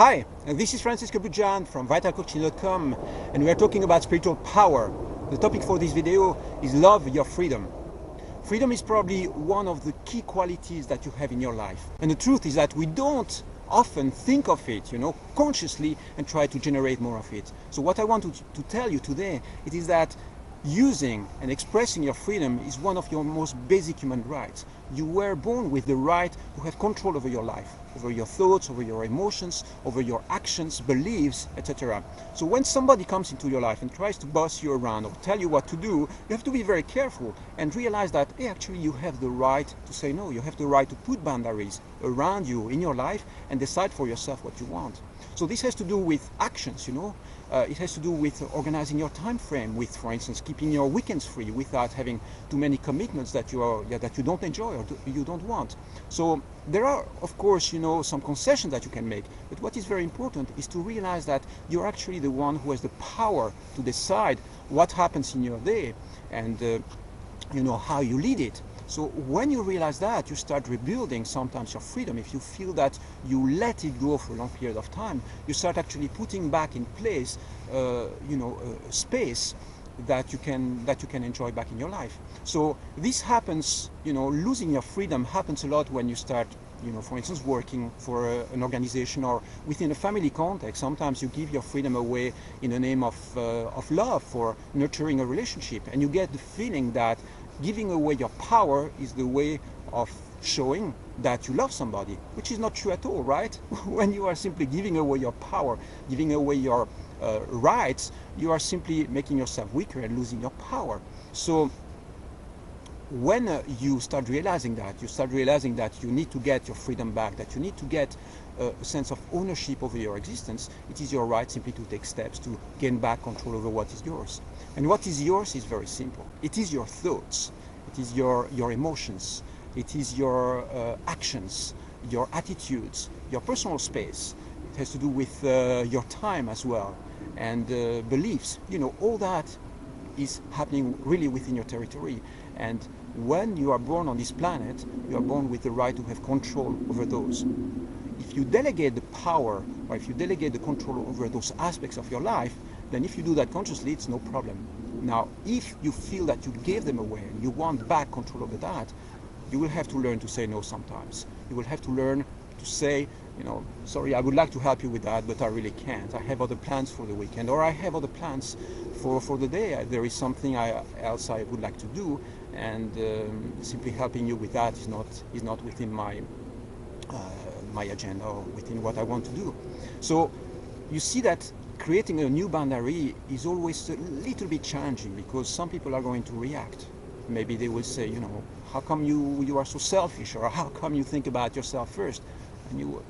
Hi, this is Francisco Bujan from vitalcoaching.com, and we are talking about spiritual power. The topic for this video is love your freedom. Freedom is probably one of the key qualities that you have in your life. And the truth is that we don't often think of it, consciously and try to generate more of it. So what I want to tell you today, it is that using and expressing your freedom is one of your most basic human rights. You were born with the right to have control over your life, over your thoughts, over your emotions, over your actions, beliefs, etc. So when somebody comes into your life and tries to boss you around or tell you what to do, you have to be very careful and realize that actually you have the right to say no. You have the right to put boundaries around you in your life and decide for yourself what you want. So this has to do with actions, it has to do with organizing your time frame, with, for instance, keeping your weekends free without having too many commitments that you don't enjoy or you don't want. So there are, of course, some concessions that you can make. But what is very important is to realize that you're actually the one who has the power to decide what happens in your day and how you lead it. So when you realize that, you start rebuilding sometimes your freedom. If you feel that you let it go for a long period of time, you start actually putting back in place, space that you can enjoy back in your life. So this happens, losing your freedom happens a lot when you start, for instance, working for an organization or within a family context. Sometimes you give your freedom away in the name of love, for nurturing a relationship, and you get the feeling that giving away your power is the way of showing that you love somebody, which is not true at all, right? When you are simply giving away your power, giving away your rights, you are simply making yourself weaker and losing your power. So when you start realizing that you need to get your freedom back, that you need to get a sense of ownership over your existence, it is your right simply to take steps to gain back control over what is yours. And what is yours is very simple. It is your thoughts, it is your emotions, it is your actions, your attitudes, your personal space. It has to do with your time as well, and beliefs. All that is happening really within your territory. And when you are born on this planet, you are born with the right to have control over those. If you delegate the power, or if you delegate the control over those aspects of your life, then if you do that consciously, it's no problem. Now, if you feel that you gave them away and you want back control over that, you will have to learn to say no sometimes. You will have to learn to say, sorry, I would like to help you with that, but I really can't. I have other plans for the weekend, or I have other plans for the day. There is something else I would like to do, and simply helping you with that is not within my agenda or within what I want to do. So you see that creating a new boundary is always a little bit challenging, because some people are going to react. Maybe they will say, how come you are so selfish, or how come you think about yourself first? And you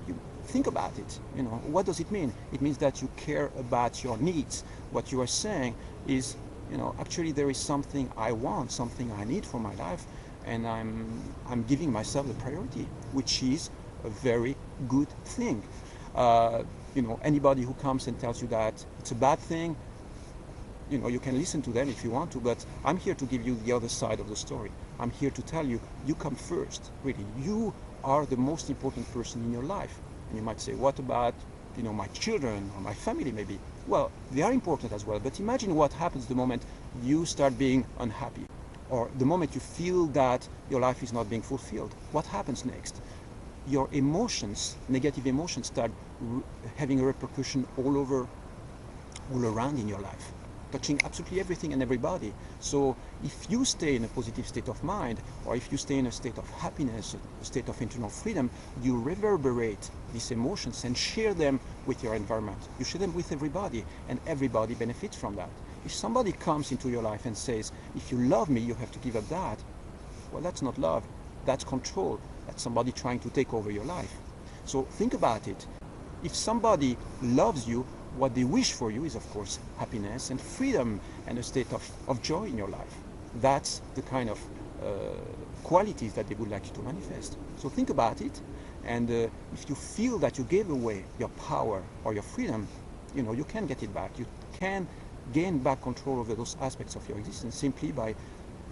think about it. What does it mean? It means that you care about your needs. What you are saying is, actually there is something I want, something I need for my life, and I'm giving myself the priority, which is a very good thing. Anybody who comes and tells you that it's a bad thing, you can listen to them if you want to, but I'm here to give you the other side of the story. I'm here to tell you, you come first, really. You are the most important person in your life. And you might say, what about, my children or my family maybe? Well, they are important as well, but imagine what happens the moment you start being unhappy, or the moment you feel that your life is not being fulfilled. What happens next? Your emotions, negative emotions, start having a repercussion all around in your life, touching absolutely everything and everybody. So if you stay in a positive state of mind, or if you stay in a state of happiness, a state of internal freedom, you reverberate these emotions and share them with your environment. You share them with everybody, and everybody benefits from that. If somebody comes into your life and says, if you love me, you have to give up that, well, that's not love, that's control. That's somebody trying to take over your life. So think about it. If somebody loves you, what they wish for you is, of course, happiness and freedom and a state of joy in your life. That's the kind of qualities that they would like you to manifest. So think about it, and if you feel that you gave away your power or your freedom, you can get it back. You can gain back control over those aspects of your existence simply by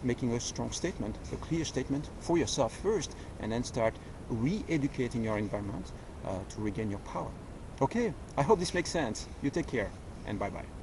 making a strong statement, a clear statement for yourself first, and then start re-educating your environment to regain your power. Okay, I hope this makes sense. You take care, and bye-bye.